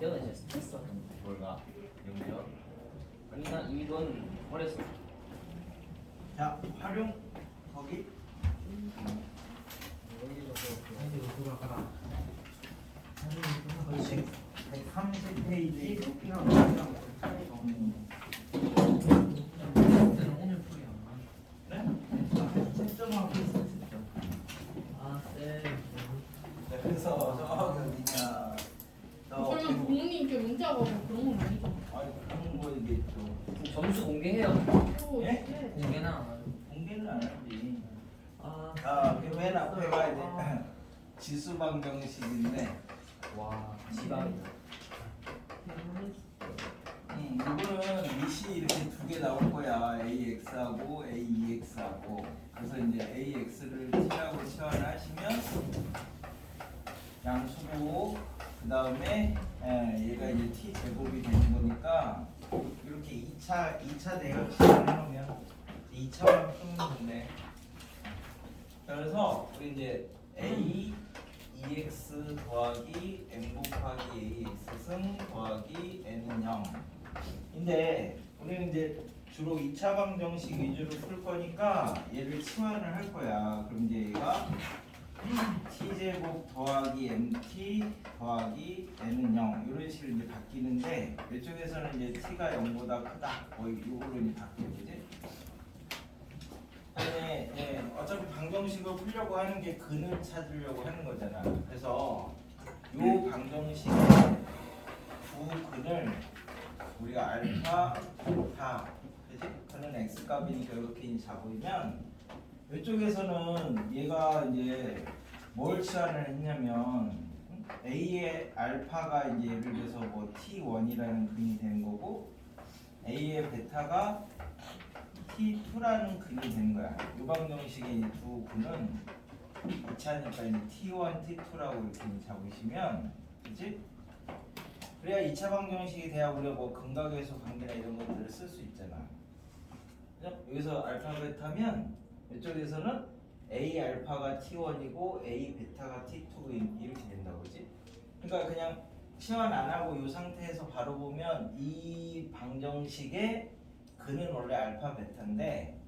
이거는 이제 스트레스 같은 뭘까? 영역. 아니 나 이건 버렸어. 자, 활용 거기. 돌아가라. 130페이지. 오늘 풀이 안 나. 네? 채점하고 있어, 채점. 아, 네. 네, 그래서 저기 어디냐. 설마 부모님께 문자 가고 그런 건 아니죠? 아니, 그런 거이겠죠. 점수 공개해요. 오, 예? 네. 공개는 안 하죠. 공개는 안 하지. 아, 자, 맨 앞에가 이제 지수 방정식인데, 와 지방이다. 이거는 밑이 이렇게 두 개 나올 거야. AX하고 AEX하고. 그래서 이제 AX를 T라고 치환을 하시면 양수고, 그 다음에 얘가 이제 T 제곱이 되는 거니까 이렇게 2차 대각 치환해놓으면 2차만 풀면 된대. 그래서 우리 이제 A EX 더하기 M 곱하기 AX 승 더하기 N은 0. 근데 우리는 이제 주로 2차 방정식 위주로 풀 거니까 얘를 치환을 할 거야. 그럼 이제 얘가 t제곱 더하기 mt 더하기 n은 0 이런 식으로 이제 바뀌는데 이쪽에서는 이제 t가 0보다 크다. 이걸로 이제 바뀌겠지. 근데 어차피 방정식을 풀려고 하는 게 근을 찾으려고 하는 거잖아. 그래서 요 방정식의 두 근을 우리가 알파, 베타, 그지? 그는 x 값이니까 이렇게 잡으면 이쪽에서는 얘가 이제 뭘 치환을 했냐면 A의 알파가 이제 예를 들어서 뭐 T1이라는 근이 되는 거고 A의 베타가 T2라는 근이 되는 거야. 이 방정식의 이 두 근은 2차니까 이제 T1, T2라고 이렇게 잡으시면 그치? 그래야 2차 방정식이 돼야 우리가 뭐 근각에서 관계나 이런 것들을 쓸 수 있잖아. 그죠? 여기서 알파 베타면 이쪽에서는 A 알파가 T1이고 A 베타가 T2 이렇게 된다고 그지? 그러니까 그냥 치환 안 하고 이 상태에서 바로 보면 이 방정식의 근은 원래 알파 베타인데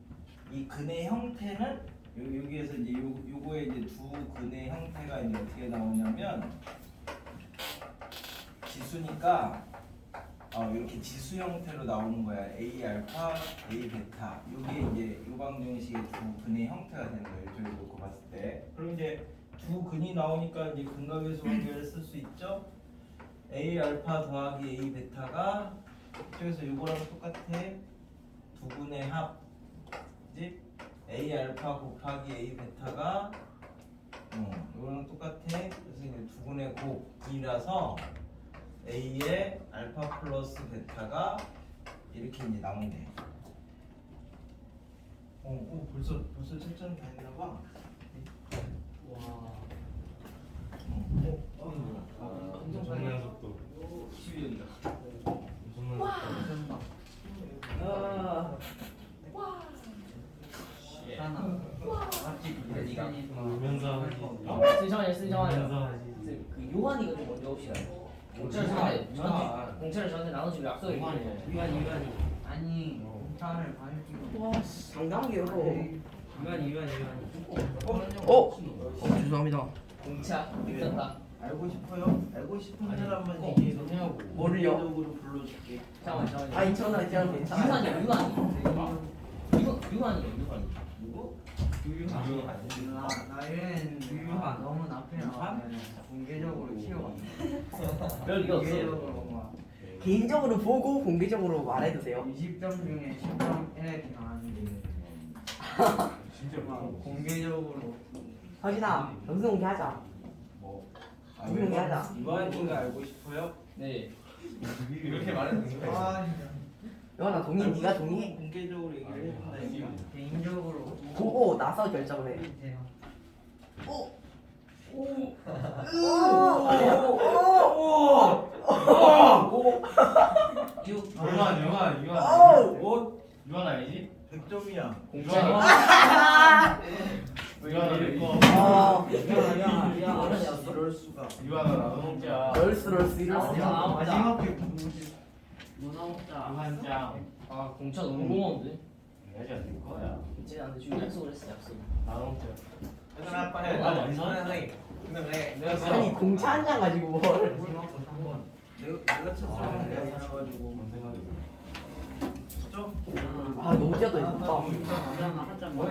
이 근의 형태는 여기에서 이제 요거의 이제 두 근의 형태가 이제 어떻게 나오냐면 지수니까 이렇게 지수 형태로 나오는 거야. A 알파, A 베타. 이게 이제 이 방정식의 두 근의 형태가 되는 거예요. 이쪽에 놓고 봤을 때. 그럼 이제 두 근이 나오니까 이제 근각에서 관계를 쓸 수 있죠. A 알파 더하기 A 베타가 이쪽에서 이거랑 똑같아. 두 근의 합. 그지? A 알파 곱하기 A 베타가 이거랑 똑같아. 그래서 이제 두 근의 곱이라서 A의 알파 플러스 베타가 이렇게 이제 나오네. 벌써 채점 다 했나 봐. 와. 엄청난 속도. 12년이다. 엄청난 속도. 하나. 네가 울면서 하지. 쓰정하냐 쓰정하냐. 울면서 하지. 그 요한이가 좀 먼저 옵시다. 공차를 저한테 나눠주기로 약속을 했는데 유한이. 아니, 공차를 받을지도. 와, 당당하게 열어. 유한이. 죄송합니다. 공차 있었다. 알고 싶어요? 알고 싶은 사람만 얘기해. 뭐를요? 공개적으로 불러줄게. 잠깐만. 아, 인천아, 그냥 괜찮아. 유한이. 누구? 나 이랬는데 유한 너무 나쁘게 나오면 공개적으로 키워봤네. 별 리가 없어. 공개적으로 막 개인적으로 보고 공개적으로 말해도 돼요. 20점 중에 10점 이렇게 나왔는데 진짜 막 공개적으로 확인아, 영상 공개하자. 뭐? 누구 공개하자. 이완이가 알고 싶어요? 네. 이렇게 말해도 되는 거야. 아 진짜 영환아, 동의? 네가 동의해? 공개적으로 얘기를 해준다니까. 개인적으로 보고 나서 결정을 해. 돼요. 유한 아니지? 100점이야. 공차. 유한 아니고. 아, 야 그럴 수가. 됐어. 유한아 나도 먹자. 럴스 이럴스. 마지막 게 뭐지? 문어 먹자. 유한짱. 아 공차 너무 고마운데. 내가 줄 거야. 이제 안 돼. 약속을 했어 약속. 나도 먹자. 얘들아 빨리 해. 아니, 아니, 선생님. 근데 내가 아니 공차 한 장 가지고 뭘? 마지막 거 3번. 내가 쳤으면 내가 살아가지고 뭔 생각이 쳤죠? 아 너무 뛰어다 이거. 한장 뭐?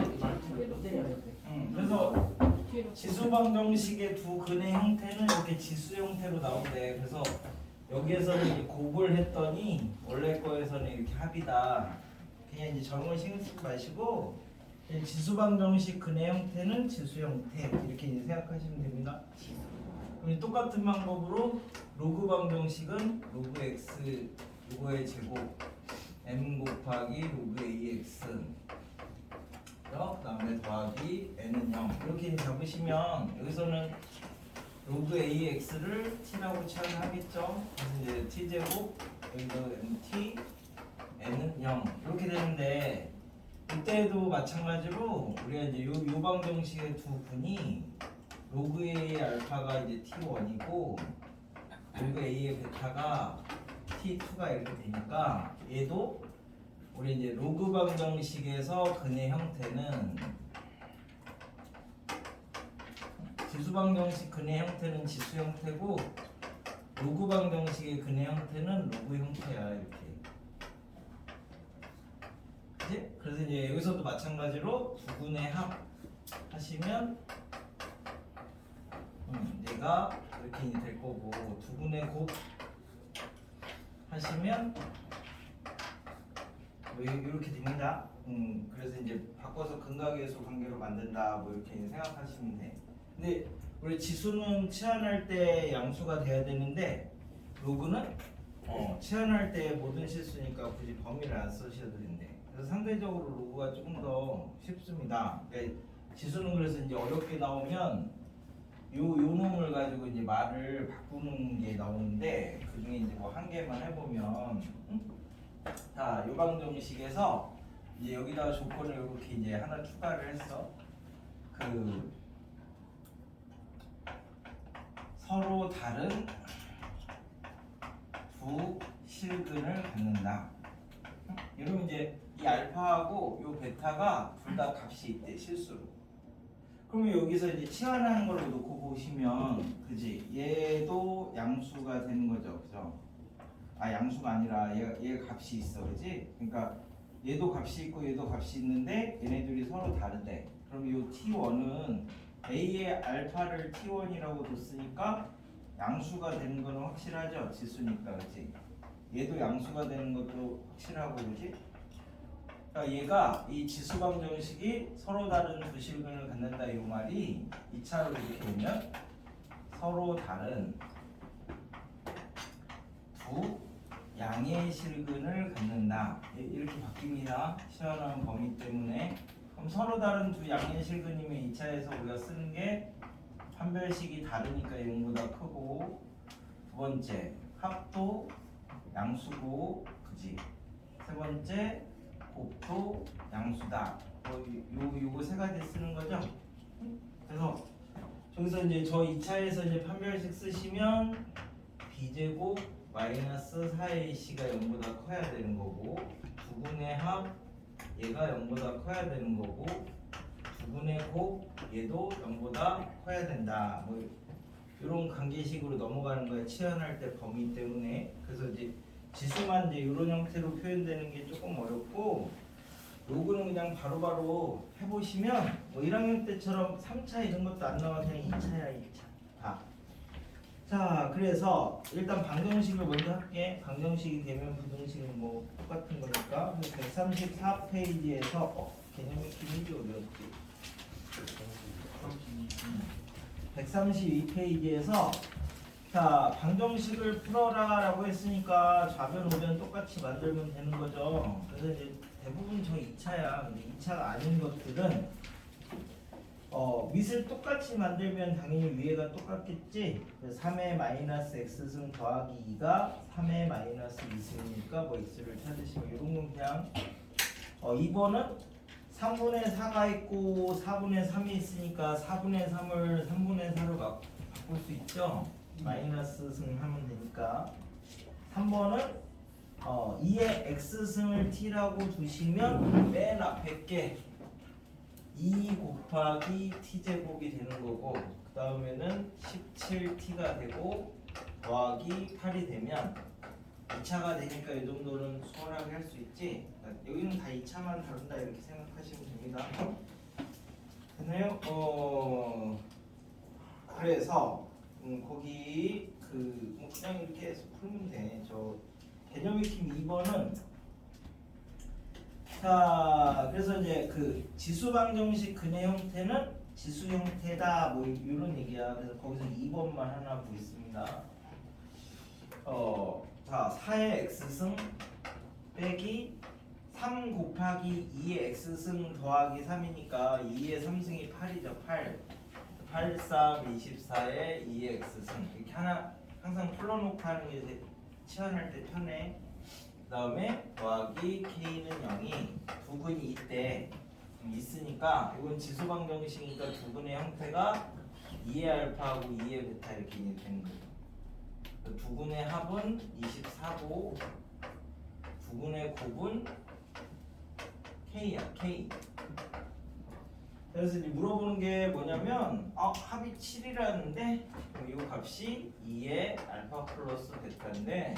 그래서 뒤로. 지수 방정식의 두 근의 형태는 이렇게 지수 형태로 나오는데 그래서 여기에서는 이제 곱을 했더니 원래 거에서는 이렇게 합이다. 그냥 이제 정을 신경 쓰지 마시고 그냥 지수 방정식 근의 형태는 지수 형태 이렇게 이제 생각하시면 됩니다. 그럼 똑같은 방법으로 로그 방정식은 로그 x 요거의 제곱 m 곱하기 로그 ax 그 다음에 더하기 n은 0 이렇게 잡으시면 여기서는 로그 ax를 t라고 취하면 하겠죠. 그래서 이제 t제곱 여기서 mt n은 0 이렇게 되는데 이때도 마찬가지로 우리가 이제 요 방정식의 두 분이 로그 a의 알파가 이제 t1이고 로그 a의 베타가 t2가 이렇게 되니까 얘도 우리 이제 로그 방정식에서 근의 형태는 지수 방정식 근의 형태는 지수 형태고 로그 방정식의 근의 형태는 로그 형태야 이렇게. 그치? 그래서 이제 여기서도 마찬가지로 두 분의 합 하시면 얘가 이렇게 될 거고 두 분의 곱 하시면 뭐 이렇게 됩니다. 그래서 이제 바꿔서 근각계수 관계로 만든다 뭐 이렇게 생각하시면 돼. 근데 우리 지수는 치환할 때 양수가 돼야 되는데 로그는 치환할 때 모든 실수니까 굳이 범위를 안 쓰셔도 된대. 그래서 상대적으로 로그가 조금 더 쉽습니다. 그러니까 지수는 그래서 이제 어렵게 나오면 요 놈을 가지고 이제 말을 바꾸는 게 나오는데 그 중에 이제 뭐 한 개만 해보면 자, 요 방정식에서 이제 여기다가 조건을 이렇게 이제 하나 추가를 했어. 그 서로 다른 두 실근을 갖는다. 이러면 이제 이 알파하고 요 베타가 둘 다 값이 있대 실수로. 그러면 여기서 이제 치환하는 걸로 놓고 보시면 그지? 얘도 양수가 되는 거죠, 그죠? 아 양수가 아니라 얘가 값이 있어, 그지? 그러니까 얘도 값이 있고 얘도 값이 있는데 얘네들이 서로 다르대. 그럼 이 T1은 A의 알파를 T1이라고 뒀으니까 양수가 되는 거는 확실하죠, 지수니까, 그지? 얘도 양수가 되는 것도 확실하고, 그지? 그러니까 얘가 이 지수 방정식이 서로 다른 두 실근을 갖는다 이 말이 2차로 이렇게 되면 서로 다른 두 양의 실근을 갖는다 이렇게 바뀝니다. 시원한 범위 때문에. 그럼 서로 다른 두 양의 실근이면 2차에서 우리가 쓰는 게 판별식이 다르니까 0보다 크고 두 번째 합도 양수고 그지. 세 번째 곱도 양수다. 요거 세 가지 쓰는 거죠. 그래서 저기서 이제 저 2차에서 이제 판별식 쓰시면 b제곱 마이너스 4ac가 0보다 커야 되는 거고 두 분의 합 얘가 0보다 커야 되는 거고 두 분의 곱 얘도 0보다 커야 된다. 뭐 이런 관계식으로 넘어가는 거예요. 치환할 때 범위 때문에. 그래서 이제 지수만 이제 이런 형태로 표현되는 게 조금 어렵고 로그는 그냥 바로바로 해보시면 뭐 1학년 때처럼 3차 이런 것도 안 나와. 그냥 2차야 2차 다. 자 그래서 일단 방정식을 먼저 할게. 방정식이 되면 부등식은 뭐 똑같은 거니까. 134페이지에서 개념 익히기 어려웠지. 132페이지에서 자 방정식을 풀어라라고 했으니까 좌변 우변 똑같이 만들면 되는 거죠. 그래서 이제 대부분 저 2차야. 근데 2차가 아닌 것들은 밑을 똑같이 만들면 당연히 위에가 똑같겠지. 3의 마이너스 x승 더하기 2가 3의 마이너스 2승이니까 뭐 x를 찾으시면 이런 건 그냥 2번은 3분의 4가 있고 4분의 3이 있으니까 4분의 3을 3분의 4로 바꿀 수 있죠. 마이너스 승 하면 되니까. 3번은 2의 x승을 t라고 두시면 맨 앞에 게 2 곱하기 t제곱이 되는 거고 그 다음에는 17t가 되고 더하기 8이 되면 2차가 되니까 이 정도는 수월하게 할 수 있지. 여기는 다 2차만 다룬다 이렇게 생각하시면 됩니다. 됐나요? 그래서 거기 뭐 그냥 이렇게 해서 풀면 돼. 저 개념 익힘 2번은 자 그래서 이제 그 지수 방정식 근의 형태는 지수 형태다 뭐 이런 얘기야. 그래서 거기서 2번만 하나 보겠습니다. 자 4의 x승 빼기 3 곱하기 2의 x승 더하기 3이니까 2의 3승이 8이죠. 8 8, 3, 24에 2의 x승 이렇게 하나 항상 풀어놓고 하는 게 치환할 때 편해. 그 다음에 더하기 k는 0이 두근이 이때 있으니까 이건 지수방정식이니까 두근의 형태가 2의 알파하고 2의 베타 이렇게 되는 거예요. 두근의 합은 24고 두근의 곱은 k야 k. 그래서 이제 물어보는 게 뭐냐면 합이 7이라는데 이 값이 2의 알파 플러스 베타인데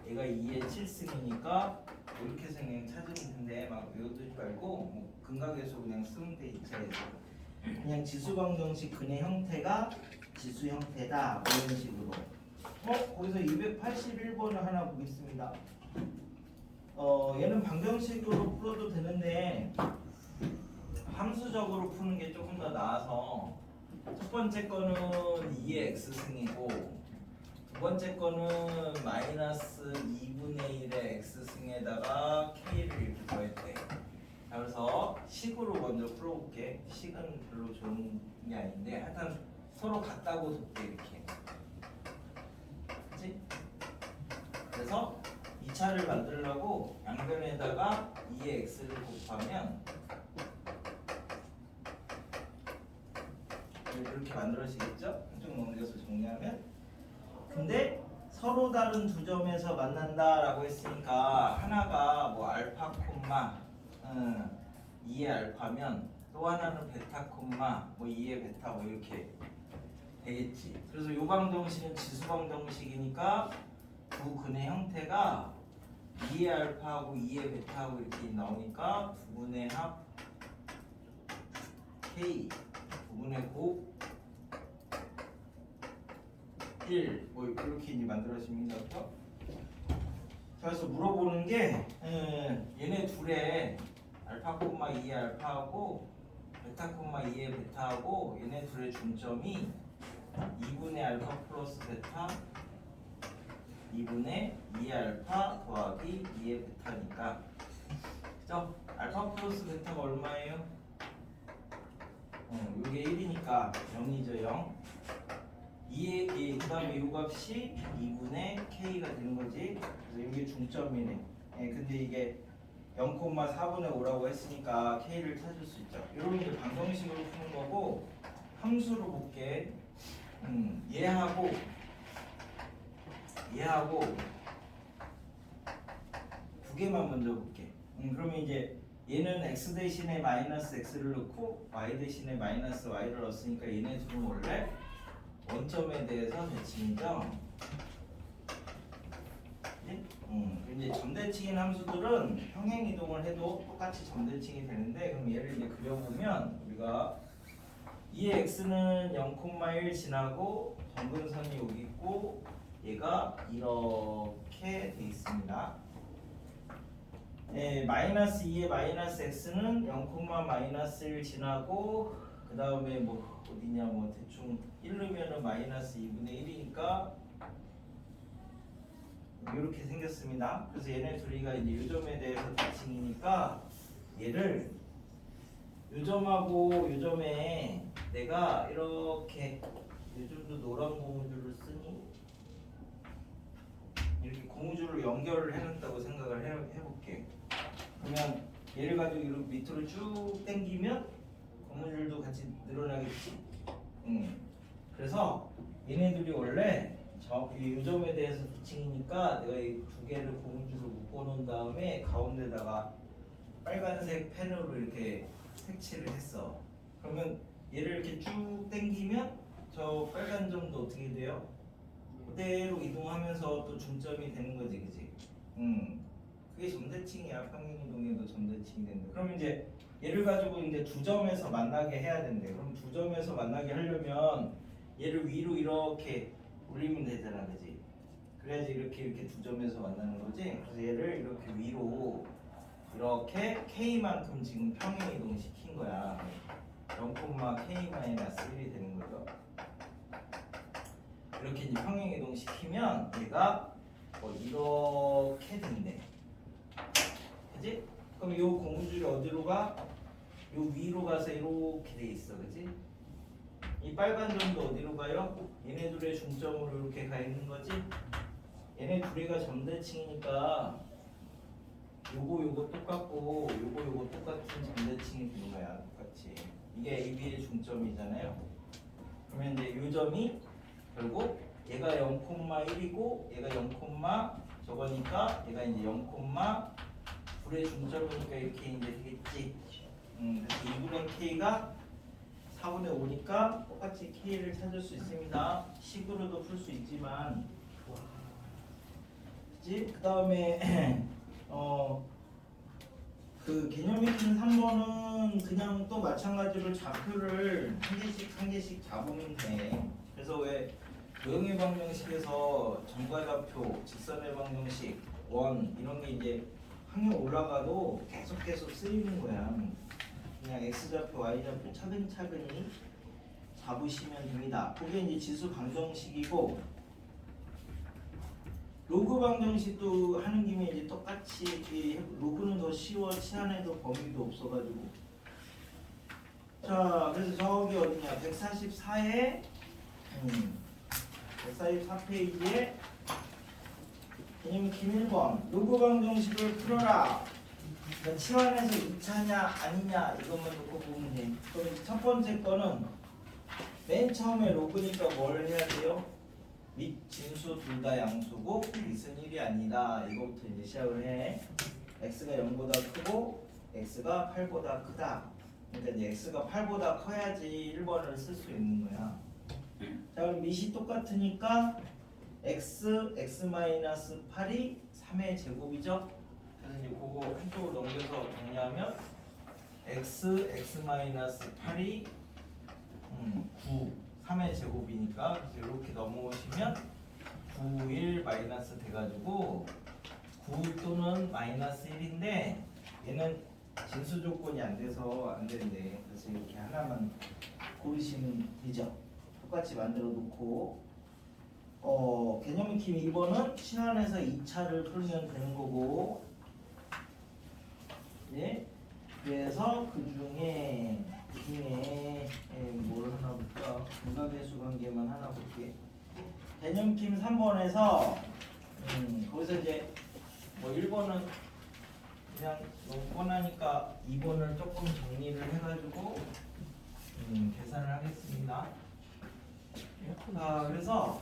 얘가 2의 7승이니까 이렇게 해서 그냥 찾으면 된대. 막 외우지 말고 뭐 근각에서 그냥 쓰면 돼. 2차에서 그냥 지수방정식 근의 형태가 지수 형태다 뭐 이런 식으로. 거기서 281번을 하나 보겠습니다. 얘는 방정식으로 풀어도 되는데 함수적으로 푸는 게 조금 더 나아서 첫 번째 거는 2의 x승이고 두 번째 거는 마이너스 2분의 1의 x승에다가 k를 이렇게 더했대. 그래서 식으로 먼저 풀어볼게. 식은 별로 좋은 게 아닌데 하여튼 서로 같다고 뒀대 이렇게. 그치? 그래서 2차를 만들려고 양변에다가 2의 x를 곱하면 이렇게 만들어지겠죠? 한쪽 넘겨서 정리하면. 근데 서로 다른 두 점에서 만난다라고 했으니까 하나가 뭐 알파 콤마 2의 알파면 또 하나는 베타 콤마 뭐 2의 베타 뭐 이렇게 되겠지. 그래서 요 방정식은 지수 방정식이니까 두 근의 형태가 2의 알파하고 2의 베타하고 이렇게 나오니까 두 근의 합 k 두 근의 곱 1 뭐 이렇게 만들어집니다. 그렇죠? 그래서 물어보는 게 얘네 둘의 알파 콤마 2의 알파하고 베타 콤마 2의 베타하고 얘네 둘의 중점이 2분의 알파 플러스 베타 2분의 2의 알파 더하기 2의 베타니까 그죠? 알파 플러스 베타가 얼마예요? 이게 1이니까 0이죠. 0 2의 그 다음에 이 값이 2분의 k가 되는 거지. 그래서 이게 중점이네. 근데 이게 0,4분의 5라고 했으니까 k를 찾을 수 있죠. 이런 게 방정식으로 푸는 거고 함수로 볼게. 얘하고 두 개만 먼저 볼게. 그러면 이제 얘는 x 대신에 마이너스 x를 넣고 y 대신에 마이너스 y를 넣었으니까 얘네 둘은 원래 원점에 대해서 대칭이죠. 이제 점대칭인 함수들은 평행 이동을 해도 똑같이 점대칭이 되는데 그럼 얘를 이제 그려보면 우리가 2의 x는 0,1 지나고 점근선이 여기 있고 얘가 이렇게 돼 있습니다. 마이너스 2의 마이너스 x는 0,-1 지나고 그 다음에 뭐 어디냐 뭐 대충 1루면은 마이너스 2분의 1이니까 이렇게 생겼습니다. 그래서 얘네 둘이가 이제 요점에 대해서 대칭이니까 얘를 요점하고 요점에 내가 이렇게 요즘도 노란 고무줄을 쓰니 이렇게 고무줄로 연결을 해놨다고 생각을 해볼게. 그러면 얘를 가지고 이렇게 밑으로 쭉 당기면 고무줄도 같이 늘어나겠지. 그래서 얘네들이 원래 이 요점에 대해서 지칭이니까 내가 이 두 개를 고무줄로 묶어놓은 다음에 가운데다가 빨간색 펜으로 이렇게 색칠을 했어. 그러면 얘를 이렇게 쭉 당기면 저 빨간 점도 어떻게 돼요? 그대로 이동하면서 또 중점이 되는 거지, 그지? 그게 점대칭이야. 평행이동에도 점대칭이 된다. 그럼 이제 얘를 가지고 이제 두 점에서 만나게 해야 된대. 그럼 두 점에서 만나게 하려면 얘를 위로 이렇게 올리면 되잖아, 그지? 그래야지 이렇게 두 점에서 만나는 거지. 그래서 얘를 이렇게 위로 이렇게 K만큼 지금 평행이동 시킨 거야. 0,K-1이 되는 거죠. 이렇게 이제 평행이동 시키면 얘가 이렇게 된대. 그지? 그럼 요 고무줄이 어디로 가? 요 위로 가서 이렇게 돼 있어, 그지? 이 빨간 점도 어디로 가요? 얘네 둘의 중점으로 이렇게 가 있는 거지? 얘네 둘이가 점대칭이니까 요거 똑같고 요거 똑같은 점대칭이 되는 거야, 똑같이. 이게 AB의 중점이잖아요. 그러면 이제 요 점이 결국 얘가 0,1이고 얘가 0, 저거니까 얘가 이제 0,9의 중점이니까 이렇게 이제 되겠지. 그래서 2분의 K가 4분의 5니까 똑같이 K를 찾을 수 있습니다. 식으로도 풀 수 있지만, 그치? 그 다음에 그 개념 익힌 3번은 그냥 또 마찬가지로 좌표를 한 개씩 잡으면 돼. 그래서 왜 도형의 방정식에서 점과 좌표, 직선의 방정식, 원 이런 게 이제 학년 올라가도 계속 쓰이는 거야. 그냥 x좌표, y좌표 차근차근히 잡으시면 됩니다. 그게 이제 지수 방정식이고, 로그 방정식도 하는 김에 이제 똑같이 로그는 더 쉬워. 치안에도 범위도 없어가지고. 자, 그래서 저기 어디냐? 144에 144페이지에 개념 익힘 1번 로그 방정식을 풀어라. 그러니까 치환해서 2차냐 아니냐 이것만 놓고 보면 돼. 그럼 첫 번째 거는 맨 처음에 로그니까 뭘 해야 돼요? 밑 진수 둘 다 양수고 밑은 1이 아니다. 이거부터 이제 시작을 해. x가 0보다 크고 x가 8보다 크다. 그러니까 이제 x가 8보다 커야지 1번을 쓸 수 있는 거야. 자, 그럼 밑이 똑같으니까 x-8이 3의 제곱이죠. 그래서 이제 그거 한쪽으로 넘겨서 정리하면 x-8이 9 3의 제곱이니까 그래서 이렇게 넘어오시면 9, 1 마이너스 돼가지고 9 또는 마이너스 1인데 얘는 진수 조건이 안 돼서 안 되는데, 그래서 이렇게 하나만 고르시면 되죠. 똑같이 만들어 놓고 개념 익힘 2번은 치환해서 2차를 풀면 되는 거고, 예. 그래서 그 중에 뭘 하나 볼까? 분각계수 관계만 하나 볼게. 개념 익힘 3번에서 거기서 이제 뭐 1번은 그냥 너무 뻔하니까 2번을 조금 정리를 해가지고 계산을 하겠습니다. 그래서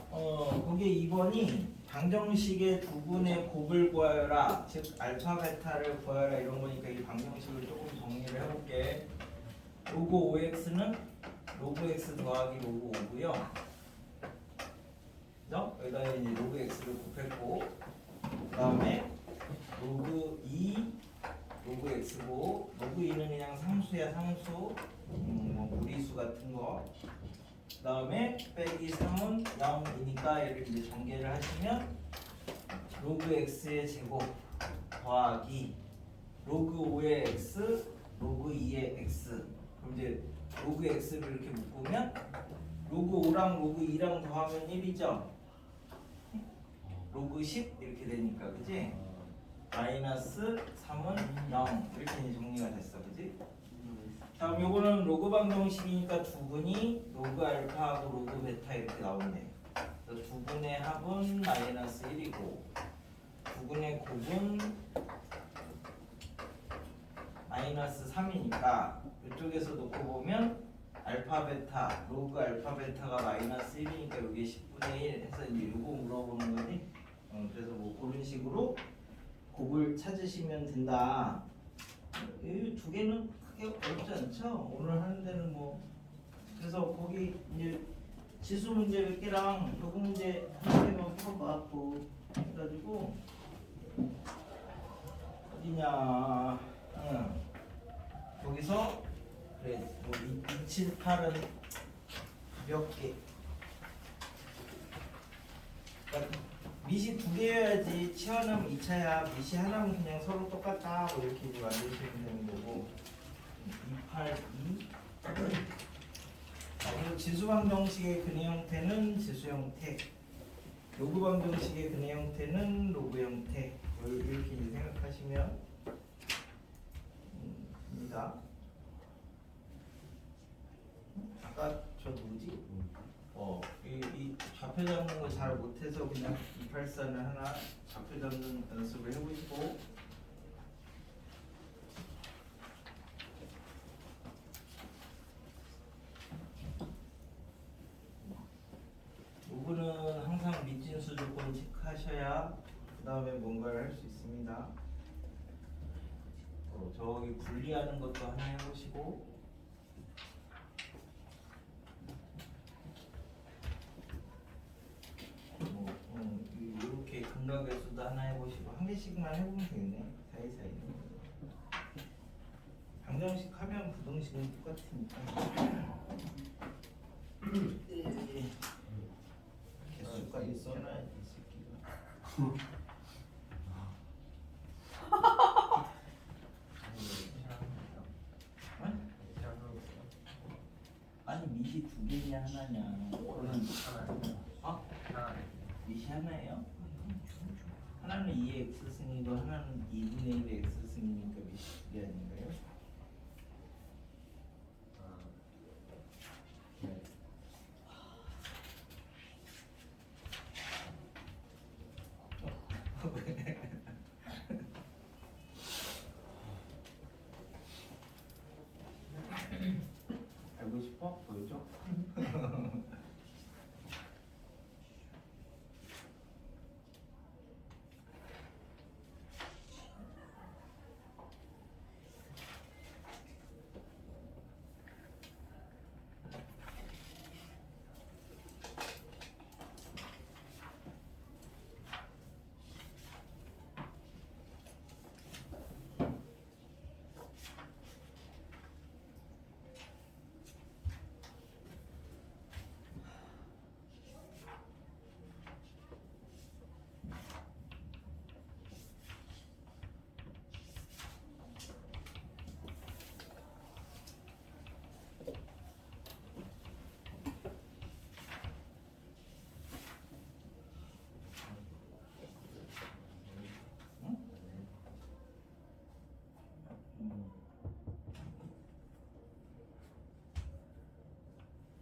거기에 2번이 방정식의 두 분의 곱을 구하여라, 즉 알파 베타를 구하여라 이런 거니까 이 방정식을 조금 정리를 해볼게. 로그 5x는 로그 x 더하기 로그 5고요. 그죠? 여기다 이제 로그 x를 곱했고, 그 다음에 로그 2 로그 x고, 로그 2는 그냥 상수야, 상수. 뭐 무리수 같은 거. 그 다음에 빼기 3은 0이니까 얘를 이제 전개를 하시면 로그 x의 제곱 더하기 로그 5의 x 로그 2의 x. 그럼 이제 로그 x를 이렇게 묶으면 로그 5랑 로그 2랑 더하면 1이죠. 로그 10 이렇게 되니까, 그지? 마이너스 3은 0 이렇게 이제 정리가 됐어, 그지? 다음 요거는 로그 방정식이니까 두 분이 로그 알파하고 로그 베타 이렇게 나오네. 그래서 두 분의 합은 마이너스 1이고 두 분의 곱은 마이너스 3이니까 이쪽에서 놓고 보면 알파 베타 로그 알파 베타가 마이너스 1이니까 이게 10분의 1 해서 이제 이거 물어보는 거니. 그래서 뭐 그런 식으로 곱을 찾으시면 된다. 이 두 개는 크게 어렵지 않죠? 오늘 하는 데는 뭐 그래서 거기 이제 지수 문제 몇 개랑 요거 문제 한 개만 풀어봤고 해가지고 어디냐? 거기서 그래 뭐 278은 가볍게 그러니까 밑이 두 개여야지 치환하면 2차야. 밑이 하나면 그냥 서로 똑같다 뭐 이렇게 이제 만드시면 되는 거고 282 그리고 지수방정식의 근해 형태는 지수 형태 로그 방정식의 근해 형태는 로그 형태 이렇게 이제 생각하시면 됩니다. 아까 저 누구지? 이 좌표 잡는 거 잘 못해서 그냥 284는 하나 좌표 잡는 연습을 해보시고 요거는 항상 미진수 조건 체크하셔야 그 다음에 뭔가를 할 수 있습니다. 저기 분리하는 것도 하나 해보시고 이렇게 근각의 수도 하나 해보시고 한 개씩만 해보면 되겠네. 사이사이 방정식 하면 부등식은 똑같으니까 개수까지 써놔야지 이 새끼가. 아니 밑이 두 개냐 하나냐? 오는 하나. 하나. 밑이 하나예요? 하나는 2의 x승이고 하나는 2분의 1의 x승이니까 밑이 두 개 아닌가요? 네. 알고 싶어? 보여줘?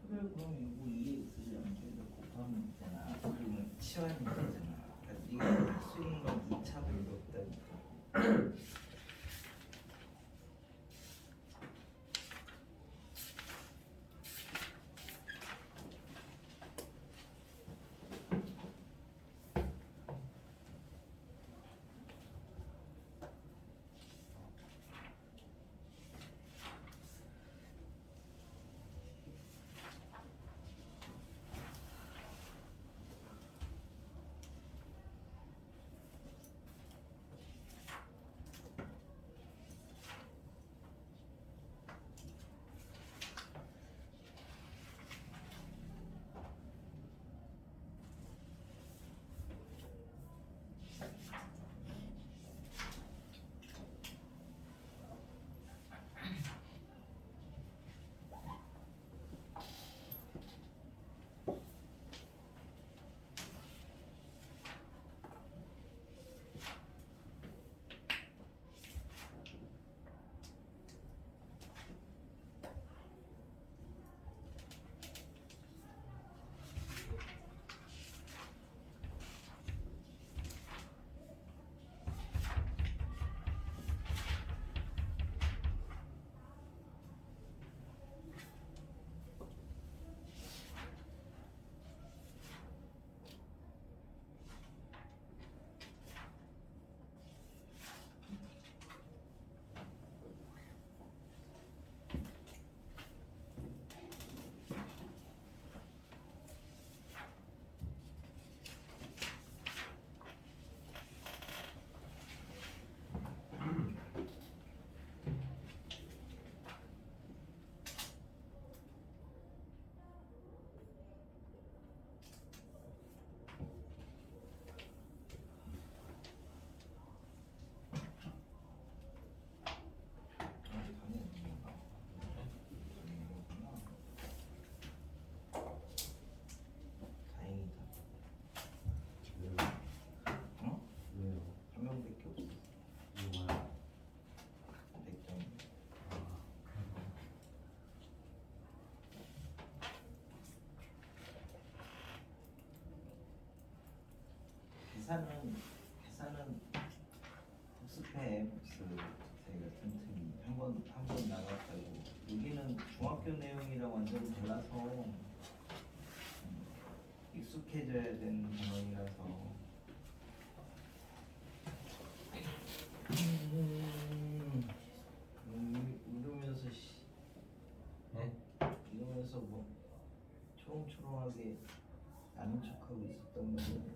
그래 그럼 이거 2x를 양쪽에다 곱하면 되잖아. 그러면 치환이 되잖아. 그러니까 네가 할 수 있는 건 2차밖에 없다니까. 계산은 복습해 복습. 저희가 틈틈이 한번 나갔다고. 여기는 중학교 내용이랑 완전 달라서 익숙해져야 되는 상황이라서. 이러면서 이러면서 뭐 초롱초롱하게 아는 척하고 있었던 거예요.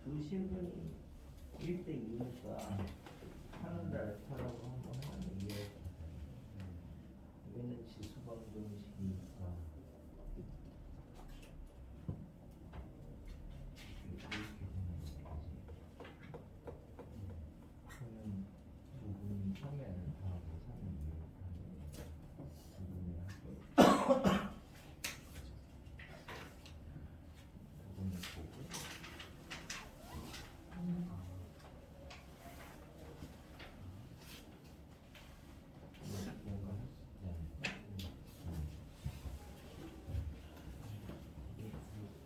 두 식은 1대 2니까 하는 알파라고 한번 하면 이해. 여기는 지수방정식이니까 이렇게 되는 거지. 그러면 부분이 3의 알파하고 3의 2알파는 부분을 하고 부분을 보고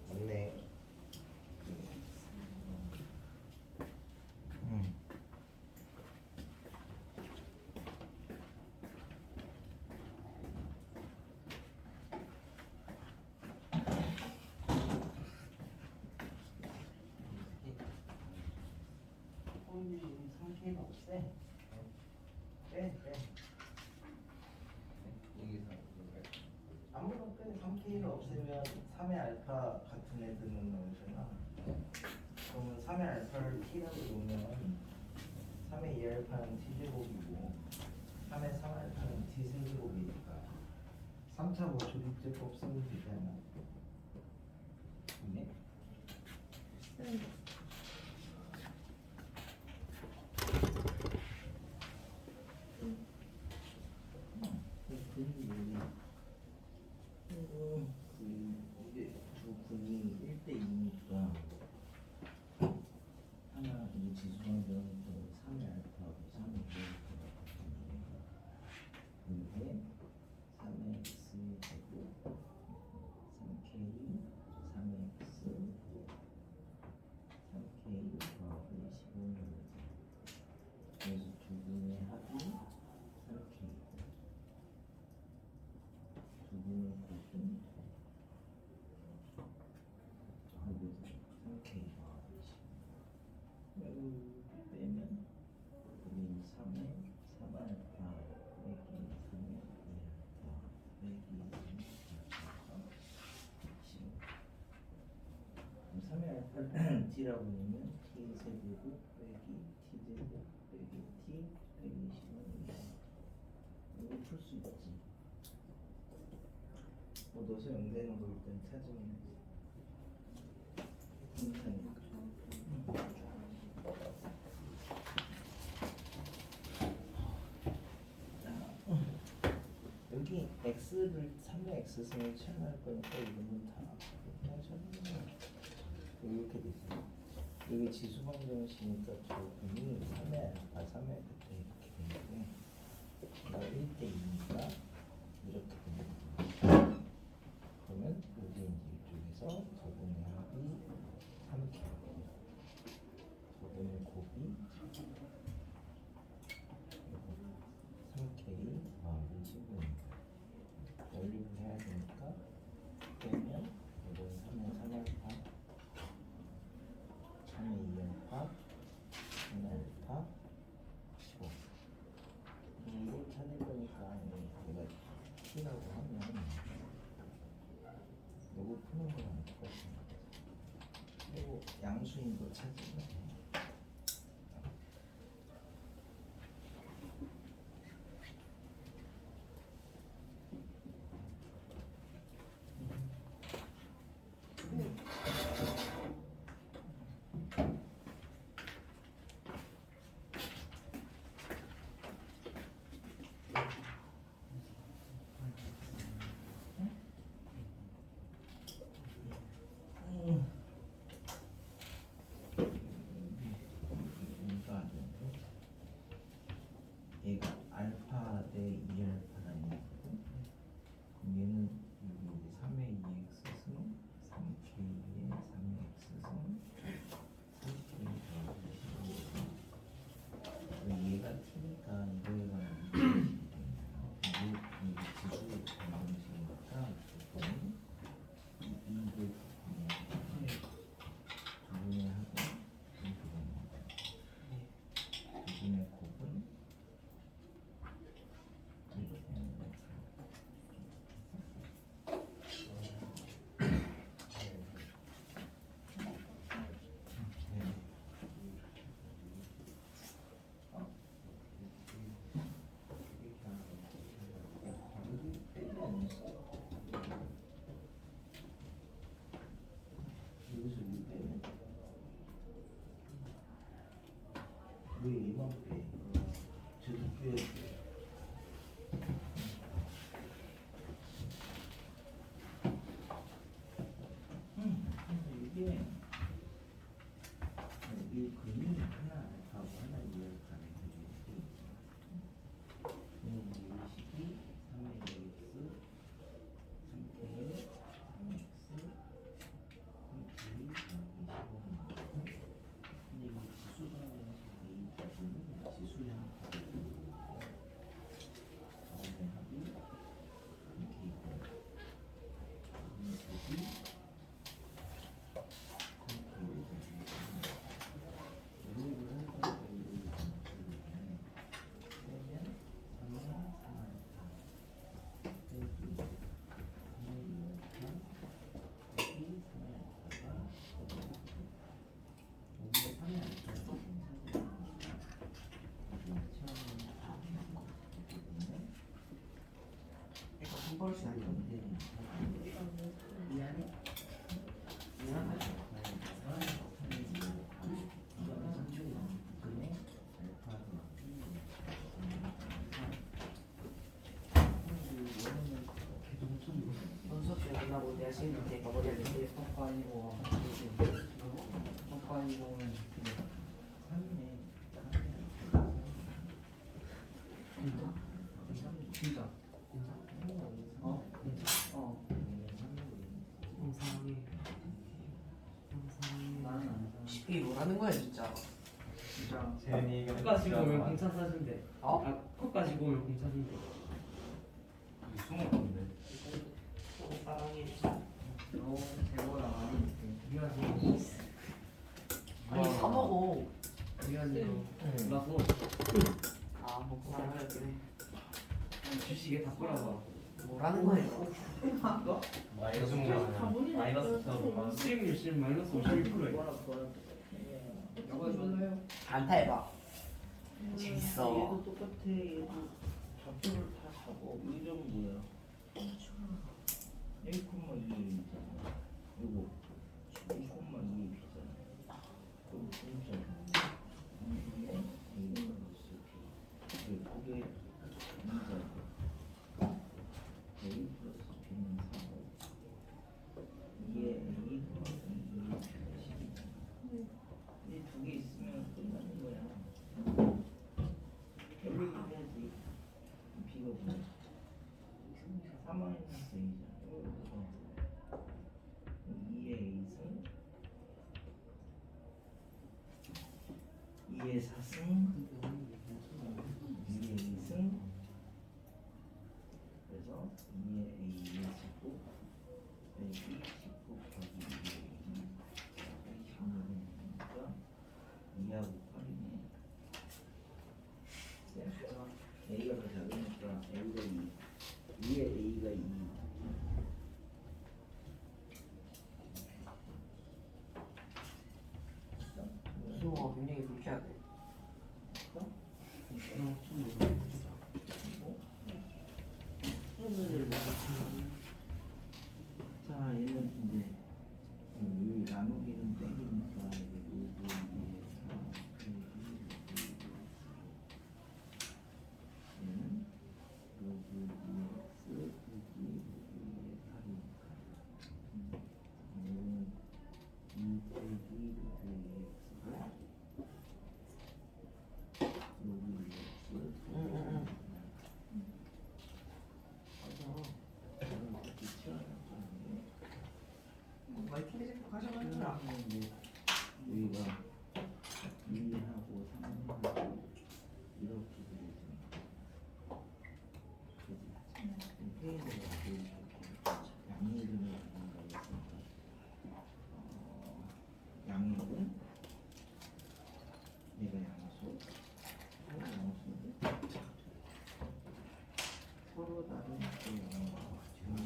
맞네. 상태가 없애. 빼. 여기서 아무런 빼. 3K를 없애면 3의 알파 같은 애들은 나오잖아. 그러면 3의 알파를 T라고 놓으면 3의 2알파는 T제곱이고 3차고 조립제법 쓰면 되잖아. 네? 이게 두 분이 1대2니까 하나 이 지수방정은 3의 알파하고 3의 베이타가 이게 3의 x 제곱 3k 3의 x 3k 더하기 15는 그래서 두 분의 합이 3k 두 분의 곱은 3k 더하기 15 빼면 우리 3의 3알파 빼기 3의 2알파 빼기 3의 알파를 t라고 하면 t 세제곱 빼기 t 제곱 빼기 t 빼기 15입니다. 이거 풀 수 있지. 뭐 넣어서 영되는 거 일단 찾으면 괜찮으니까. 여기 x를 3의 x승을 채워할 거니까 이거는 다 그냥 채우면 이렇게 되죠. 여기 지수방정식이니까 두 분이 3의 알파 3의 베타 이렇게 되는데 1대2니까 이렇게 됩니다. 그러면 여기 이제 이쪽에서 두 분의 합이 3k 두 분의 곱이 3k 더하기 15입니다. 연립을 해야 되니까 빼면 이건 3의 3알파 3의 2알파 3의 알파 15 이걸 찾을 거니까 내가 t라고 하면 요거 푸는 거랑 똑같습니다. 그리고 양수인 거 찾으면 돼요. 이거 안 되는데 얘가 알파 대 2알파라는 거거든. 그럼 얘는 여기 3의 2x승 3k의 3의 x승 3k 더하기 15 얘가 t니까 이거에 관한 이기식이 됩니다. 이게 지수 방정식이니까 조건이 200 두 분의 합은 이렇게 됩니다. 두 분의 곱은 이렇게 됩니다. 여기서 이 빼면 왜 얘만 빼? 저도 빼야 돼. 이게 이 근이 하나 알파고 하나 2알파를 해주고 이 식이 3의 x 3k의 3x 3k 더하기 15입니다. 근데 이 지수방정식의 이 부분은 컴퍼레이션 아니었는데 미안해 미안하다 수업 시간 끝나고 내가 시간 때 가버려야 되는데 펑카 아니고 펑카 아니고는 진짜 어? 어 나는 안 사. 쉽게 뭐라는 거야 진짜 진짜 재현이 컵까지 보면 공차 사준대 어? 아 컵까지 보면 공차 준대 숨은 건데. 사랑해 너 재고랑 아니 미안해 아니 사 먹어 미안해 나도 아 먹고 살아야 돼 주식에 다 뿌려봐 뭐라는 거야 이거 마이너스 가본이 마이너스 쳐. 수익률 지금 마이너스 51%야 안타 해봐 재밌어 얘도 똑같아. 얘도 좌표를 다 사고 이 점은 뭐야? 1,2이잖아. 이거 2,2이잖아. 그럼 진짜 이게 A 플러스 B. 그게 2잖아. A 플러스 B는 3. 2에 A 플러스 2는 10이잖아. 이 두 개 있으면 끝나는 거야. 여기 해야지. B가 뭐야? 4 마이너스 A잖아. 이거 2의 A승 2의 4승 2의 A승 그래서 2의 A의 19 빼기 19 곱하기 2의 2 16이니까 2하고 8이네. A가 더 작으니까 A가 2 2의 A가 2 수호가 굉장히 불쾌하대 자 얘는 이제 여기 나누기는 땡기니까 이게 로그 2의 4 얘는 로그 2의 x 빼기 로그 2의 8이니까 얘는 2 빼기 로그 2의 x고 로그 2의 x 응응응 저는 어떻게 치환할 건데 마이킹 제품 가져가는 거야 이제 여기가 2하고 3하고 이렇게 그려지는 그지? 회의를 이렇게 양일근을 한다고 했으니까 양일근 얘가 양수 양수인데 서로 다른 또 양수가 중요한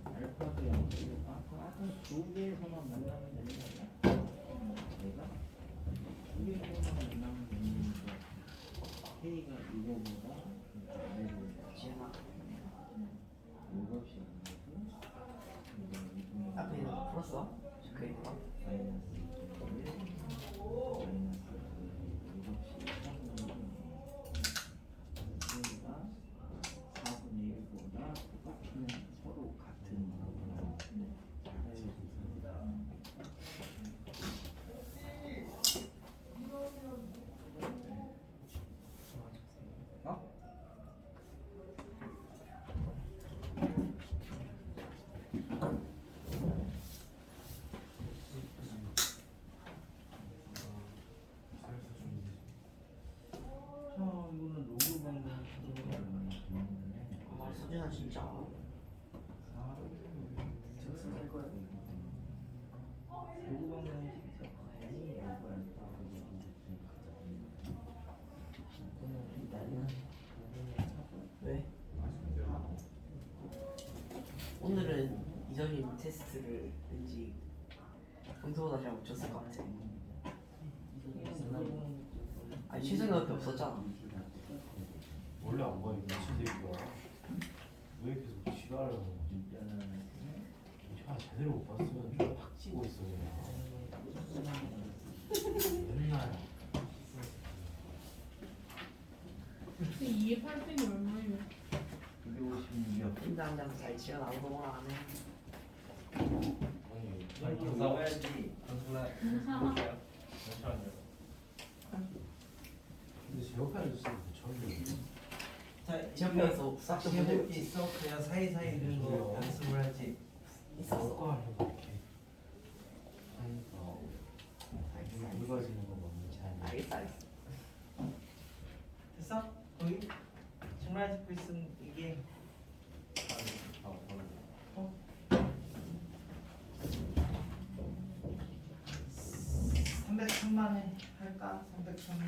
알파도 양수 아까 두 개에서만 만나면 되는 거야? 내가 두 개에서만 만나면 되는 거니까 K가 이거보다 아래로 지은아 7시 안 되고 이거 앞에 있는 거 풀었어? 그니까 마이너스 2.1 마이너스 7시 3분의 1 K가 4분의 1보다 똑같은 서로 같은 거구나. 자, 이거는 로그 방법 아 수진아 진짜 적습할 거야. 로그 방법이 진짜 과연히 왜? 오늘은 이전님 테스트를 왠지 평소보다 잘 못 쳤을 것 같아. 아 시생각밖에 없었잖아. 원래 안 봐, 이 미친새끼야. 왜 계속 지랄을 하는 거지? 야, 제대로 못 봤으면 좀팍 찌고 있어, 그냥. 맨날. 2의 8팩이 얼마예요? 256이요. 팀장장 잘 치워 아무도 말 안 해. 아니, 아니, 이거 경사 먹어야지. 잠시만요. 근데 제 옆에 있으면 처음이야. 자, 지역에서 싹다 해볼 게 있어? 그냥 사이사이 이런 거 연습을 하지. 있었어. 거 하려고 이렇게 하니까 굵어지는 거 너무 잘. 알겠어. 됐어? 거기? 정말 짚고 있으면 이게 303만에 할까? 303만?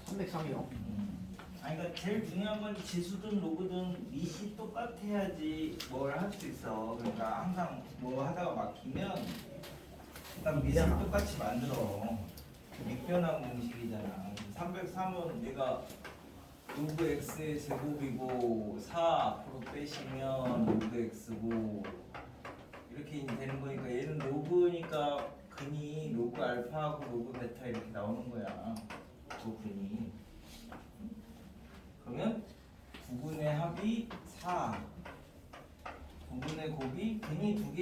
303이요. 아니 그러니까 제일 중요한 건 지수든 로그든 밑이 똑같아야지 뭘 할 수 있어. 그러니까 항상 뭐 하다가 막히면 일단 밑을 똑같이 만들어. 밑변환 공식이잖아. 303은 얘가 로그 x의 제곱이고 4 앞으로 빼시면 로그 x고 이렇게 되는 거니까 얘는 로그니까 근이 로그 알파하고 로그 베타 이렇게 나오는 거야. 그 근이. 그러면 부분의 합이 4. 부분의 곱이 근이 2개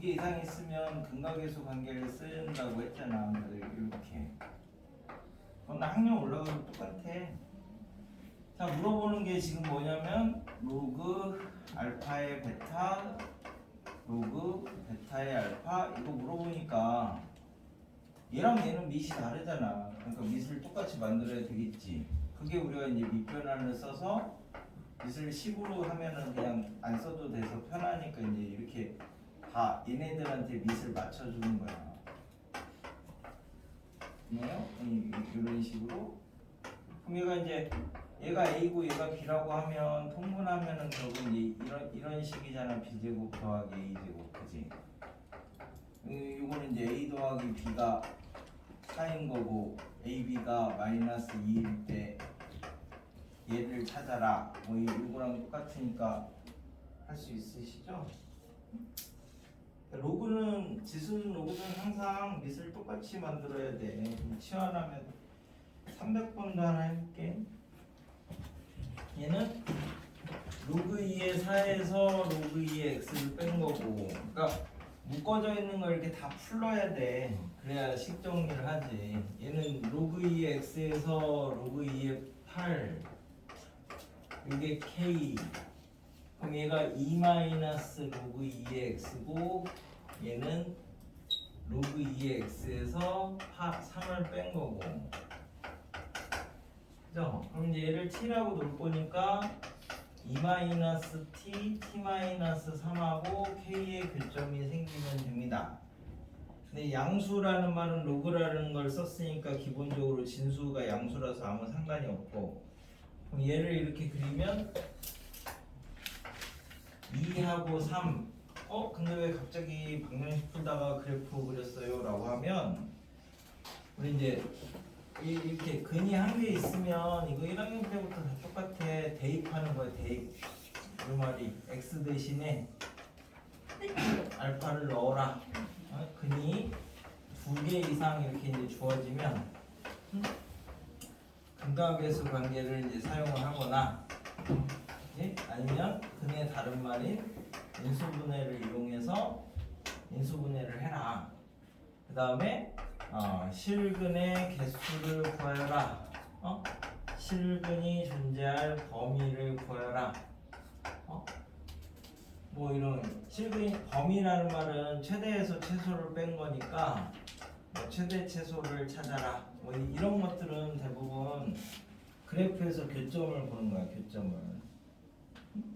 이상 있으면 근각계수 관계를 쓴다고 했잖아. 그래서 이렇게. 그건 학년 올라가면 똑같아. 자, 물어보는 게 지금 뭐냐면 로그 알파의 베타, 로그 베타의 알파 이거 물어보니까 얘랑 얘는 밑이 다르잖아. 그러니까 밑을 똑같이 만들어야 되겠지. 그게 우리가 이제 밑변환을 써서 밑을 10으로 하면은 그냥 안 써도 돼서 편하니까 이제 이렇게 다 얘네들한테 밑을 맞춰주는 거야. 네요? 이런 식으로. 그럼 얘가 이제 얘가 A고 얘가 B라고 하면 통분하면은 결국 이제 이런 식이잖아. B제곱 더하기 A제곱, 그지? 이거는 이제 A 더하기 B가 4인 거고 AB가 마이너스 2일 때 얘를 찾아라. 뭐 이거랑 똑같으니까 할 수 있으시죠? 로그는 지수는 로그는 항상 밑을 똑같이 만들어야 돼. 치환하면 300번도 하나 해볼게. 얘는 로그 2의 4에서 로그 2의 x를 뺀 거고, 그러니까 묶어져 있는 걸 이렇게 다 풀러야 돼. 그래야 식정리를 하지. 얘는 로그 2의 x에서 로그 2의 8 이게 k. 그럼 얘가 2 마이너스 로그 2의 x고 얘는 로그 2의 x에서 3을 뺀 거고. 그죠? 그럼 이제 얘를 t라고 놓을 거니까 2 마이너스 t, t 마이너스 3하고 k의 교점이 생기면 됩니다. 근데 양수라는 말은 로그라는 걸 썼으니까 기본적으로 진수가 양수라서 아무 상관이 없고, 그럼 얘를 이렇게 그리면 2하고 3. 근데 왜 갑자기 방정식 풀다가 그래프 그렸어요? 라고 하면 우리 이제 이렇게 근이 한 개 있으면 이거 1학년 때부터 다 똑같아. 대입하는 거야. 대입. 이 말이 x 대신에 알파를 넣어라. 근이 2개 이상 이렇게 이제 주어지면 근각계수 관계를 이제 사용을 하거나, 아니면 근의 다른 말인 인수분해를 이용해서 인수분해를 해라. 그 다음에 실근의 개수를 구하여라. 실근이 존재할 범위를 구하여라. 뭐 이런 실근이 범위라는 말은 최대에서 최소를 뺀 거니까 뭐 최대 최소를 찾아라. 뭐 이런 것들은 대부분 그래프에서 교점을 보는 거야. 교점을.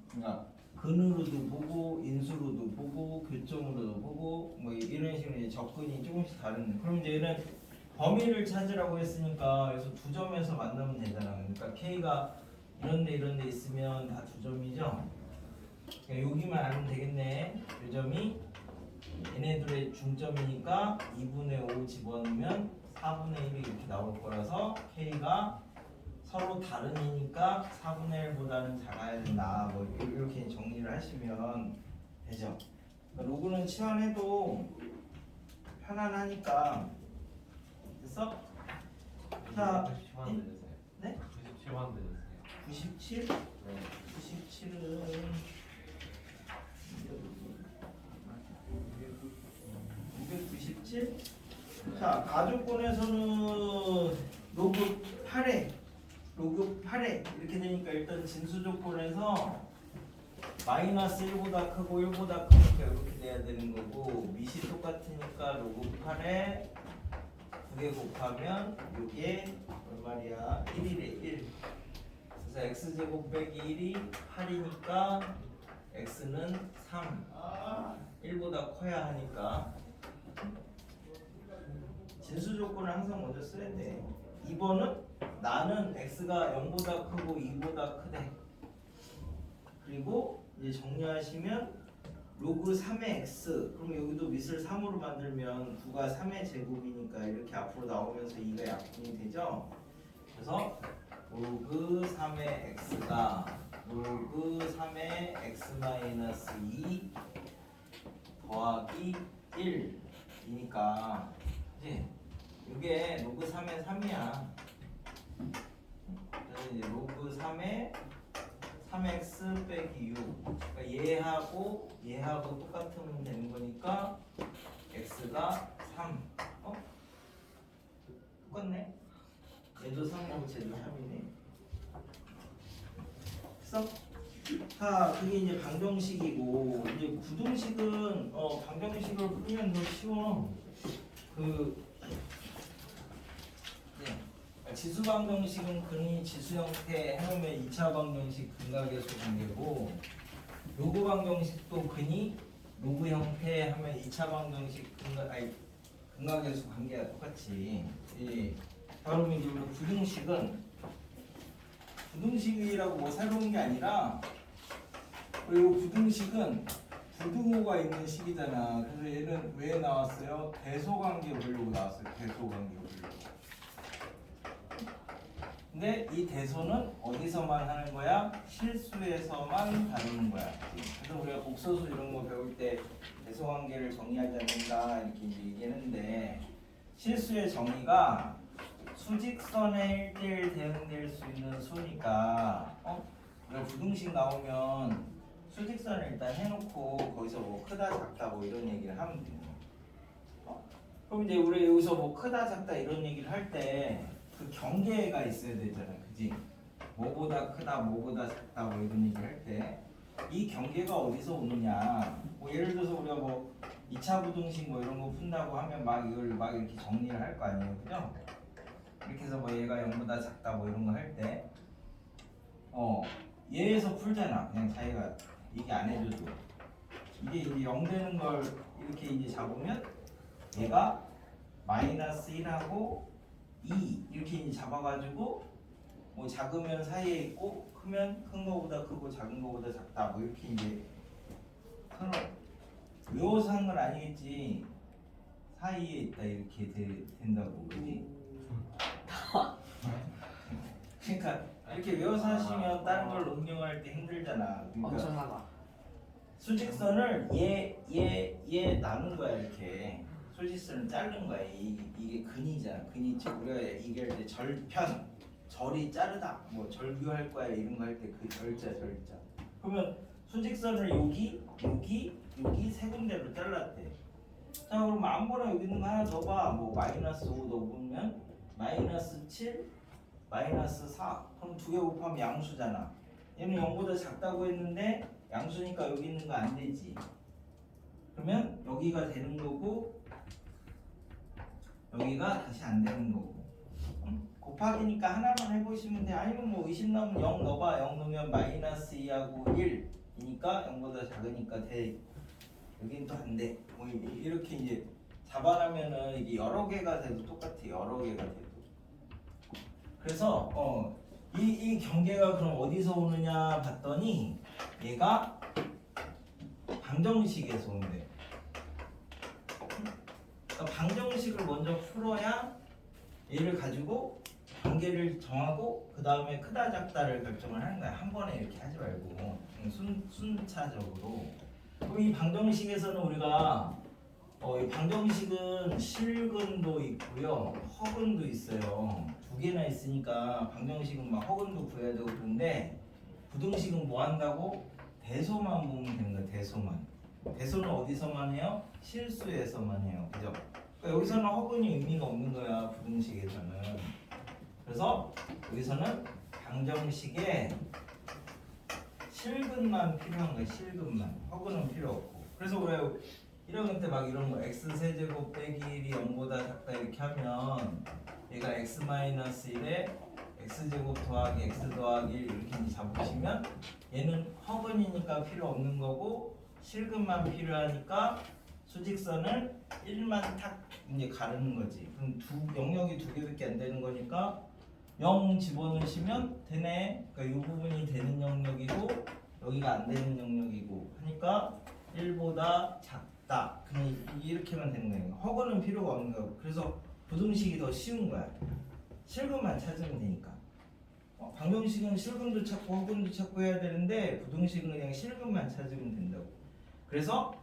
그러니까 근으로도 보고 인수로도 보고 교점으로도 보고 뭐 이런 식으로 이제 접근이 조금씩 다른. 그럼 이제 얘는 범위를 찾으라고 했으니까 여기서 두 점에서 만나면 되잖아. 그러니까 K가 이런 데 있으면 다 두 점이죠. 그러니까 여기만 알면 되겠네. 이 점이 얘네들의 중점이니까 2분의 5 집어넣으면 4 4분의 1이 이렇게 나올 거라서 K가 서로 다른 이니까 4분의 1보다는 작아야 된다. 뭐 이렇게 정리를 하시면 되죠. 그러니까 로그는 치환해도 편안하니까. 됐어? 자, 97만 되세요. 네? 97만 되세요. 97? 네. 97은 297? 자, 가조건에서는 로그 8회 이렇게 되니까 일단 진수 조건에서 마이너스 1보다 크고 1보다 크니까 이렇게 돼야 되는 거고, 밑이 똑같으니까 로그 8에 9개 곱하면 이게 얼마야? 1이래 1. 그래서 x제곱 빼기 1이 8이니까 x는 3. 1보다 커야 하니까 진수 조건을 항상 먼저 써야 돼. 2번은 나는 x가 0보다 크고 2보다 크대. 그리고 이제 정리하시면 로그 3의 x, 그럼 여기도 밑을 3으로 만들면 9가 3의 제곱이니까 이렇게 앞으로 나오면서 2가 약분이 되죠. 그래서 로그 3의 x가 로그 3의 x-2 더하기 1이니까 이제 이게 로그 3의 3이야. 그래서 이제 로그 3의 3x 빼기 6. 그러니까 얘하고 똑같으면 되는 거니까 x가 3. 똑같네. 얘도 3이고 쟤도 3이네. 됐어? 자, 그게 이제 방정식이고, 이제 부등식은 방정식을 풀면 더 쉬워. 지수 방정식은 근이 지수 형태 해놓으면 2차 방정식 근각계수 관계고, 로그 방정식도 근이 로그 형태 하면 2차 방정식 근각계수 관계가 똑같이. 그러면 이제 우리 부등식이라고 뭐 새로운 게 아니라, 그리고 부등식은 부등호가 있는 식이잖아. 그래서 얘는 왜 나왔어요? 대소관계 보려고 나왔어요. 대소관계 보려고. 근데 이 대소는 어디서만 하는 거야? 실수에서만 다루는 거야. 그래서 우리가 복소수 이런 거 배울 때 대소관계를 정의하지 않는다 이렇게 얘기했는데, 실수의 정의가 수직선에 1대1 대응될 수 있는 수니까 우리가 부등식 나오면 수직선을 일단 해놓고 거기서 뭐 크다 작다 뭐 이런 얘기를 하면 돼요. 그럼 이제 우리 여기서 뭐 크다 작다 이런 얘기를 할 때 그 경계가 있어야 되잖아, 그지? 뭐보다 크다, 뭐보다 작다 뭐 이런 얘기를 할 때 이 경계가 어디서 오느냐? 뭐 예를 들어서 우리가 뭐 2차 부등식 뭐 이런 거 푼다고 하면 막 이걸 막 이렇게 정리를 할 거 아니에요, 그죠? 이렇게 해서 뭐 얘가 0보다 작다 뭐 이런 거 할 때 얘에서 풀잖아. 그냥 자기가 얘기 안 해줘도 이게 이제 0 되는 걸 이렇게 이제 잡으면 얘가 마이너스 1하고 2 이렇게 이제 잡아가지고 뭐 작으면 사이에 있고 크면 큰 거보다 크고 작은 거보다 작다 뭐 이렇게 이제 외워서 한 건 아니겠지. 사이에 있다 이렇게 된다고, 그지? 그러니까 이렇게 외워서 하시면 다른 걸 응용할 때 힘들잖아. 그러니까 엄청나다. 수직선을 얘 나눈 거야. 이렇게 수직선을 자른 거야. 이게 근이잖아. 근이 우리가 얘기할 때 절편, 절이 자르다, 뭐 절규할 거야 이런 거 할 때 그 절자. 그러면 수직선을 여기 세 군데로 잘랐대. 자, 그럼 아무거나 여기 있는 거 하나 넣어봐. 뭐 마이너스 5 넣으면 마이너스 7, 마이너스 4. 그럼 2개 곱하면 양수잖아. 얘는 0보다 작다고 했는데 양수니까 여기 있는 거 안 되지. 그러면 여기가 되는 거고 여기가 다시 안 되는 거고. 곱하기니까 하나만 해보시면 돼. 아니면 뭐 의심 나면 0 넣어봐. 0 넣으면 마이너스 2하고 1이니까 0보다 작으니까 돼. 여긴 또 안 돼. 뭐 이렇게 이제 잡아나면은 이게 여러 개가 돼도 똑같아. 여러 개가 돼도. 그래서 이 경계가 그럼 어디서 오느냐 봤더니 얘가 방정식에서 온대. 그러니까 방정식을 먼저 풀어야 얘를 가지고 관계를 정하고 그 다음에 크다 작다를 결정을 하는 거야. 한 번에 이렇게 하지 말고 순차적으로. 그럼 이 방정식에서는 우리가 이 방정식은 실근도 있고요, 허근도 있어요. 두 개나 있으니까 방정식은 막 허근도 구해야 되고 그런데 부등식은 뭐 한다고? 대소만 보면 되는 거야. 대소만. 대소는 어디서만 해요? 실수에서만 해요. 그죠? 그러니까 여기서는 허근이 의미가 없는 거야. 부등식에서는. 그래서 여기서는 방정식에 실근만 필요한 거야. 실근만. 허근은 필요 없고. 그래서 왜 1학년 때 막 이런 거 x세제곱 빼기 1이 0보다 작다 이렇게 하면 얘가 x-1에 x제곱 더하기 x 더하기 1 이렇게 이제 잡으시면 얘는 허근이니까 필요 없는 거고 실근만 필요하니까 수직선을 1만 탁 이제 가르는 거지. 그럼 영역이 두 개밖에 안 되는 거니까 0 집어넣으시면 되네. 그러니까 이 부분이 되는 영역이고 여기가 안 되는 영역이고 하니까 1보다 작다. 그냥 이렇게만 되는 거예요. 허근은 필요가 없는 거고. 그래서 부등식이 더 쉬운 거야. 실근만 찾으면 되니까. 방정식은 실근도 찾고 허근도 찾고 해야 되는데 부등식은 그냥 실근만 찾으면 된다고. 그래서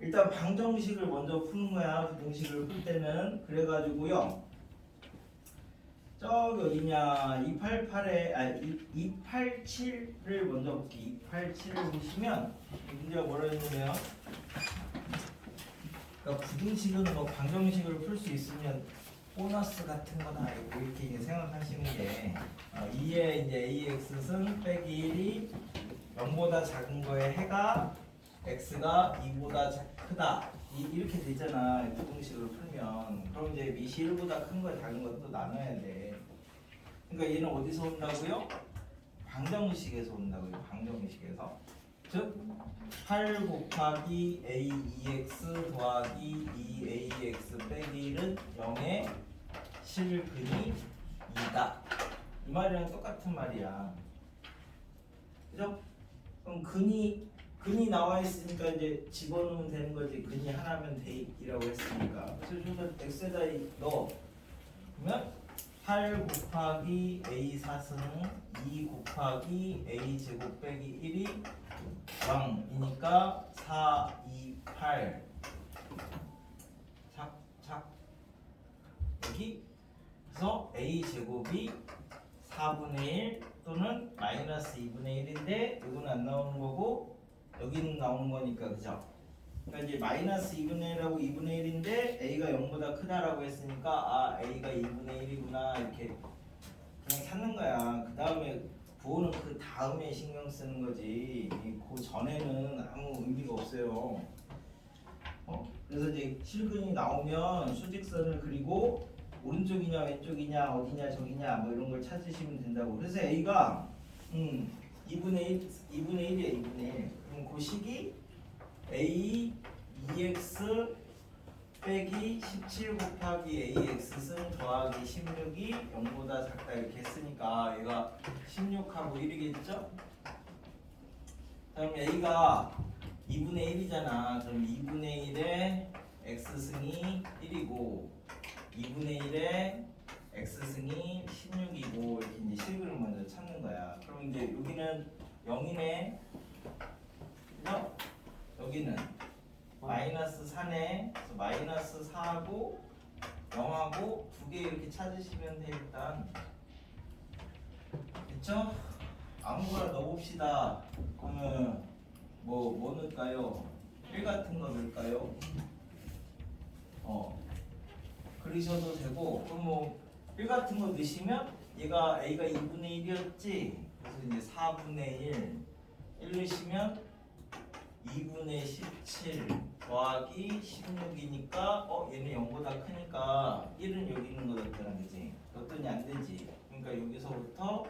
일단 방정식을 먼저 푸는 거야. 부등식을 풀 때는. 그래가지고요. 저기 어디냐 287을 먼저 볼게요. 287을 보시면 문제가 뭐라 했냐면 그러니까 부등식은 뭐 방정식을 풀 수 있으면 보너스 같은 거다 이렇게 이제 생각하시는 게 2의 이제 AX승 빼기 1이 0보다 작은 거에 해가 X가 2보다 크다 이렇게 되잖아. 부등식을 풀면. 그럼 이제 미시 1보다 큰 거 작은 것도 나눠야 돼. 그러니까 얘는 어디서 온다고요? 방정식에서 온다고요. 방정식에서. 즉 8 곱하기 A2X 더하기 2AX 빼기 1은 0의 실근이 2다. 이 말이랑 똑같은 말이야. 그죠? 그럼 근이 나와 있으니까 이제 집어넣으면 되는 거지. 근이 하나면 대입이라고 했으니까. 그래서 저기다 x에다 넣어. 그러면 8 곱하기 A4승 2 곱하기 A제곱 빼기 1이 0이니까 4, 2, 8 착 여기 그래서 A제곱이 4분의 1 또는 마이너스 2분의 1인데 이건 안 나오는 거고 여기는 나오는 거니까 그죠? 그러니까 이제 마이너스 2분의 1하고 2분의 1인데 A가 0보다 크다라고 했으니까 A가 2분의 1이구나 이렇게 그냥 찾는 거야. 그 다음에 부호는 그 다음에 신경 쓰는 거지. 그 전에는 아무 의미가 없어요. 그래서 이제 실근이 나오면 수직선을 그리고 오른쪽이냐 왼쪽이냐 어디냐 저기냐 뭐 이런 걸 찾으시면 된다고. 그래서 A가 2분의 1이야 2분의 1. 그럼 그 식이 A 2X 빼기 17 곱하기 AX승 더하기 16이 0보다 작다 이렇게 했으니까 얘가 16하고 1이겠죠? 그럼 A가 2분의 1이잖아. 그럼 2분의 1에 X승이 1이고 2분의 1에 X승이 16이고 이렇게 이제 식을 먼저 찾는 거야. 그럼 이제 여기는 0이네. 그죠? 여기는 마이너스 4네. 그래서 마이너스 4하고 0하고 두 개 이렇게 찾으시면 돼 일단. 됐죠? 아무거나 넣어봅시다. 그러면 뭐 넣을까요? 1 같은 거 넣을까요? 그러셔도 되고 그럼 뭐 1 같은 거 넣으시면 얘가 A가 2분의 1이었지? 그래서 이제 4분의 1 넣으시면 2분의 17 더하기 16이니까 얘는 0보다 크니까 1은 여기 있는 거 넣었잖아. 그지? 넣었더니 안 되지. 그러니까 여기서부터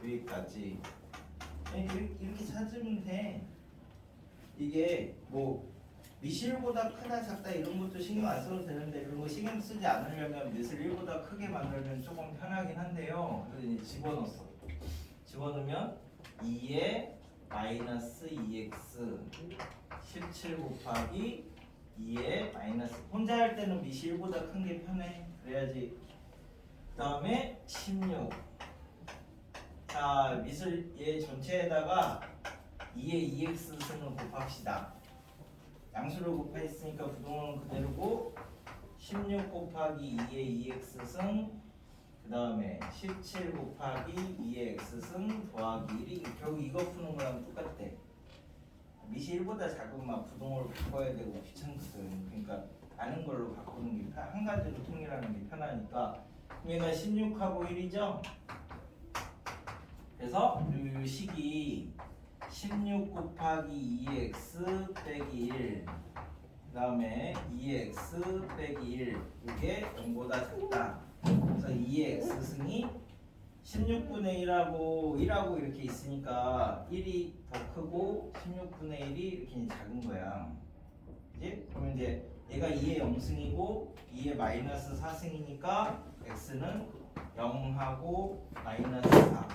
여기까지 이렇게 찾으면 돼. 이게 뭐 미실보다 크다 작다 이런 것도 신경 안 써도 되는데 이런 거 신경 쓰지 않으려면 미실 1보다 크게 만들면 조금 편하긴 한데요. 그래서 이제 집어넣었어. 집어넣으면 2에 마이너스 2x 17 곱하기 2에 마이너스 혼자 할 때는 미시 1보다 큰 게 편해. 그래야지 그다음에 16. 자, 미술 얘 전체에다가 2의 2x 승을 곱합시다. 양수를 곱했으니까 부동은 그대로고 16 곱하기 2의 2x 승, 그 다음에 17 곱하기 2의 x승 더하기 1이 결국 이거 푸는 거랑 똑같대. 미시 1보다 작으면 부동으로 바꿔야 되고 귀찮거든. 그러니까 아는 걸로 바꾸는 게 한 가지로 통일하는 게 편하니까. 얘가 16하고 1이죠? 그래서 이 식이 16 곱하기 2x 빼기 1, 그 다음에 2x 빼기 1, 이게 0보다 작다. 그래서 2의 x승이 16분의 1하고 1하고 이렇게 있으니까 1이 더 크고 16분의 1이 이렇게 작은 거야. 그지? 그러면 이제 얘가 2의 0승이고 2의 마이너스 4승이니까 x는 0하고 마이너스 4.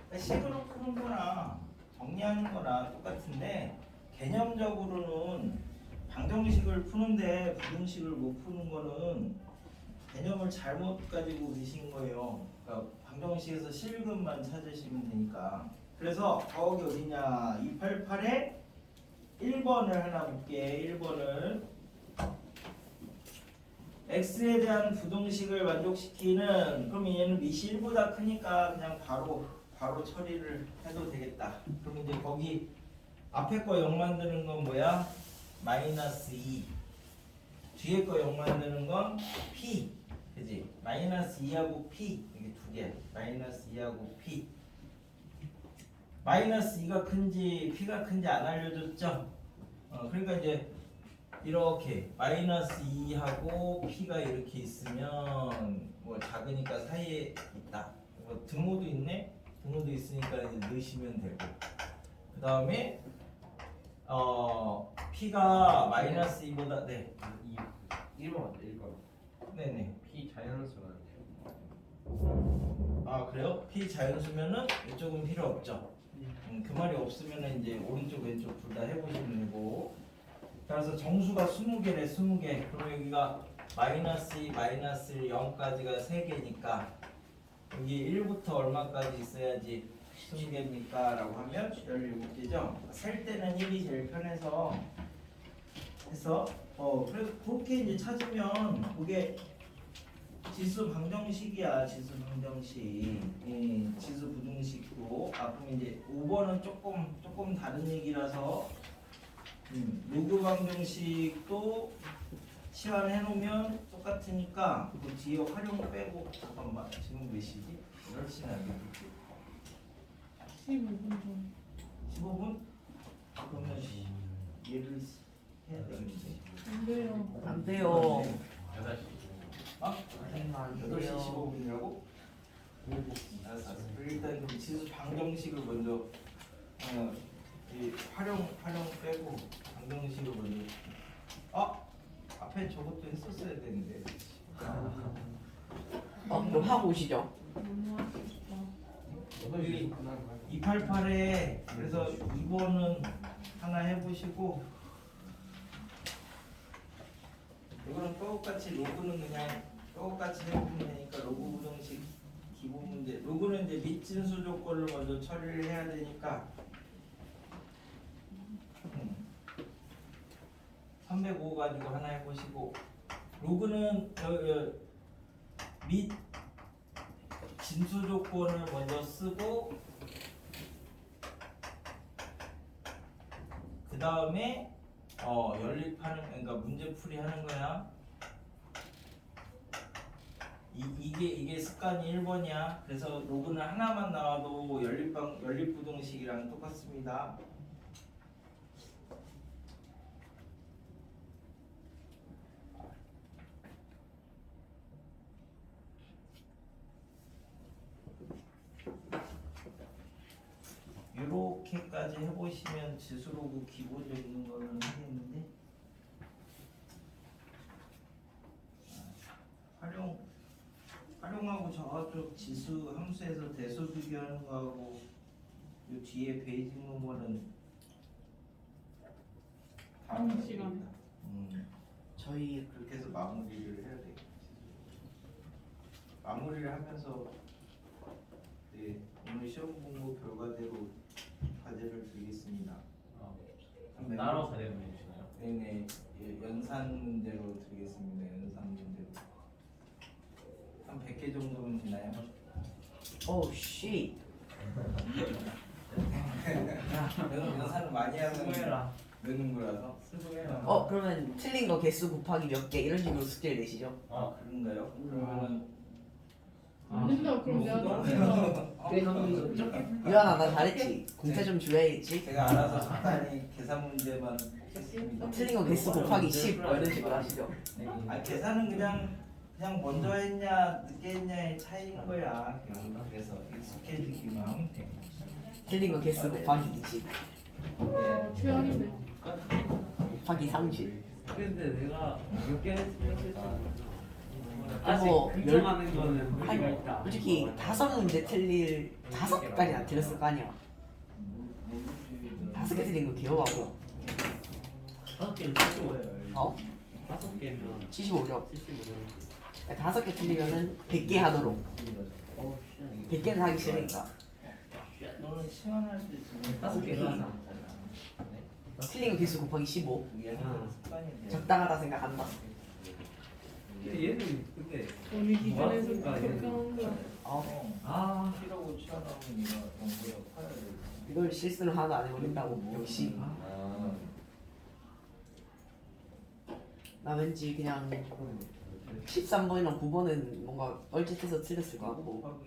그러니까 식으로 푸는 거나 정리하는 거나 똑같은데 개념적으로는 방정식을 푸는데 부등식을 못 푸는 거는 개념을 잘못 가지고 계신 거예요. 그러니까 방정식에서 실근만 찾으시면 되니까. 그래서 거기 어디냐? 288에 1번을 하나 볼게. 1번을 x에 대한 부등식을 만족시키는, 그러면 얘는 미시 1보다 크니까 그냥 바로 처리를 해도 되겠다. 그럼 이제 거기 앞에 거 0 만드는 건 뭐야? 마이너스 2. 뒤에 거 0 만드는 건 p. 그지? 마이너스 2하고 p. 이게 두 개. 마이너스 2하고 p. 마이너스 2가 큰지 p가 큰지 안 알려줬죠? 그러니까 이제 이렇게 마이너스 2하고 p가 이렇게 있으면 뭐 작으니까 사이에 있다. 뭐 등호도 있네? 등호도 있으니까 이제 넣으시면 되고. 그 다음에 p가 마이너스 2보다 네. 1번 맞다 1번. 네네. P 자연수가 아 그래요? p 자연수면은 이쪽은 필요 없죠. 그 말이 없으면은 이제 오른쪽 왼쪽 둘 다 해보시면 되고. 그래서 정수가 20개래 20개. 그럼 여기가 마이너스 2, 마이너스 1, 0까지가 3개니까 여기 1부터 얼마까지 있어야지 20개입니까? 라고 하면 17개죠. 셀 때는 1이 제일 편해서 해서 그래서 그렇게 이제 찾으면 그게 지수 방정식이야. 지수 방정식. 지수 부등식도. 그럼 이제 5번은 조금 다른 얘기라서 로그 방정식도 치환해 놓으면 똑같으니까 그 뒤에 활용 빼고. 잠깐만, 지금 몇 시지? 10시나 되겠지? 15분 전. 15분? 그러면 얘를 해야 되겠지. 안 돼요. 안 돼요. 8시. 아? 안 8시 돼요. 15분이라고? 알았어. 일단 그 지수 방정식을 먼저 이 활용 빼고 방정식을 먼저. 앞에 저것도 했었어야 되는데. 그럼 하고 오시죠. 너무 아쉽다. 8시 끝나는 거야. 288에 그래서 2번은 하나 해보시고, 이거는 똑같이 로그는 그냥 똑같이 해보면 되니까 로그 부등식 기본 문제. 로그는 이제 밑진수 조건을 먼저 처리를 해야 되니까 305 가지고 하나 해보시고, 로그는 밑 진수 조건을 먼저 쓰고 그 다음에 연립하는, 그러니까 문제풀이 하는 거야. 이게 습관이 1번이야. 그래서 로그는 하나만 나와도 연립부등식이랑 똑같습니다. 이렇게까지 해보시면 지수로그 기본적인 거는 하겠는데, 활용하고 저쪽 지수 함수에서 대수 비교하는 거하고 요 뒤에 베이직 넘버는 다음 시간에. 저희 그렇게 해서 마무리를 해야 돼. 마무리를 하면서 네, 오늘 시험 공부 결과대로 과제를 드리겠습니다. 따로 과제를 해주시나요? 네네, 예, 연산 문제로 드리겠습니다. 연산 문제로 한 100개 정도면 되나요? 오 씨. 연산을 많이 하면 수고해라. 느는 거라서. 수고해라. 그러면 틀린 거 개수 곱하기 몇 개 이런 식으로 숙제를 내시죠? 아 그런가요? 그러면은 안 된다. 그럼 내가 유한아 나 잘했지? 공짜 좀 줘야겠지? 제가 알아서 적당히 계산 문제만 했습니다. 틀린 거 개수 곱하기 10 뭐 이런 식으로 하시죠. 아 계산은 그냥 먼저 했냐 늦게 했냐의 차이인 거야. 그래서 익숙해지기만 하면 돼. 틀린 거 개수 곱하기 20 최악인데. 곱하기 30. 근데 내가 몇개 했을 때 아직 긍정하는 거는 무리가 있다. 솔직히 5문제 틀릴 5개까지는 안 틀렸을 거 아니야. 5개 틀린 거 귀여워하고 5개는 75예요. 어? 5개면 75죠. 75죠. 5개 틀리면은 100개 하도록. 100개는 하기 싫으니까. 너는 시원할 수 있으면 5개로 하자. 틀린 거 개수 곱하기 15. 그게 항상 습관이 돼. 적당하다 생각한다. 근데 얘는 근데 어느 기준에서 뭐가 그렇게 있을까, 하는 거야. 아 싫어고 튀어나오면 이거 연구력 파야 돼. 이걸 실수를 하나도 안 해버린다고. 역시. 아, 나 왠지 그냥 13번이랑 9번은 뭔가 뻘짓해서 틀렸을 것 같고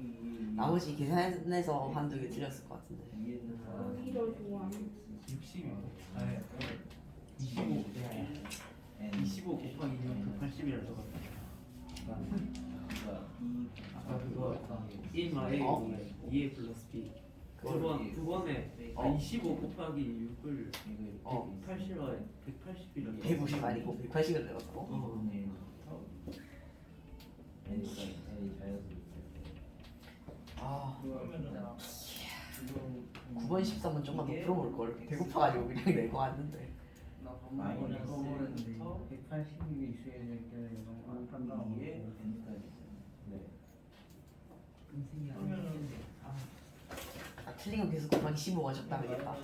나머지 계산해서 한두 개 틀렸을 것 같은데. 이걸 좋아. 60이요. 아니 25. 25 곱하기 6 80이라 적었다. 아까 그거 1마 A 어? 2A 플러스 B. 두 번에 25 곱하기 6을 180에 180이라 150 아니고 180을 내렸다고? 아 9번 13번 좀만 더 풀어볼 걸. 배고파가지고 그냥 내고 왔는데. 마이너스 180이 있어야 될 때는 너무 아깝다고. 네. 틀린 거 계속 곱하기 15가 적당하겠다.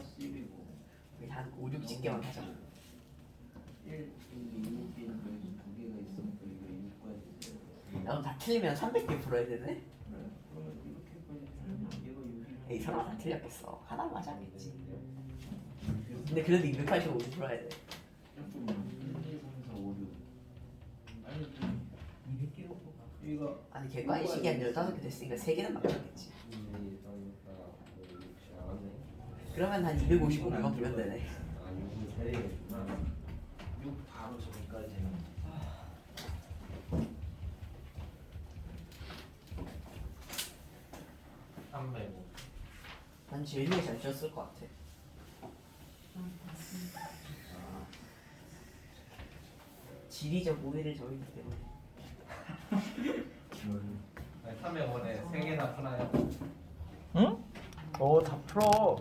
우리 한 5, 60개만 하자. 1, 2, 2개 두 개가 있으니까 이거 6까지. 야, 그럼 다 틀리면 300개 풀어야 되네? 그러면 이렇게까지 얘가 6이랑 에이 설마 다 틀렸겠어. 하나 맞았겠지. 근데 그래도 285개 풀어야 돼. 1, 2, 3, 4, 5, 6. 아니 200개로 뽑아. 이거 아니 객관식이 한 15개 됐으니까 3개는 맞췄겠지. 그러면 한 255개만 풀면 되네. 6 바로 저기까지는. 난 제일이 잘 쳤을 것 같아. 지리적 우위를 저희기 때문에. 300원에 3개나 풀어요. 응? 다 풀어.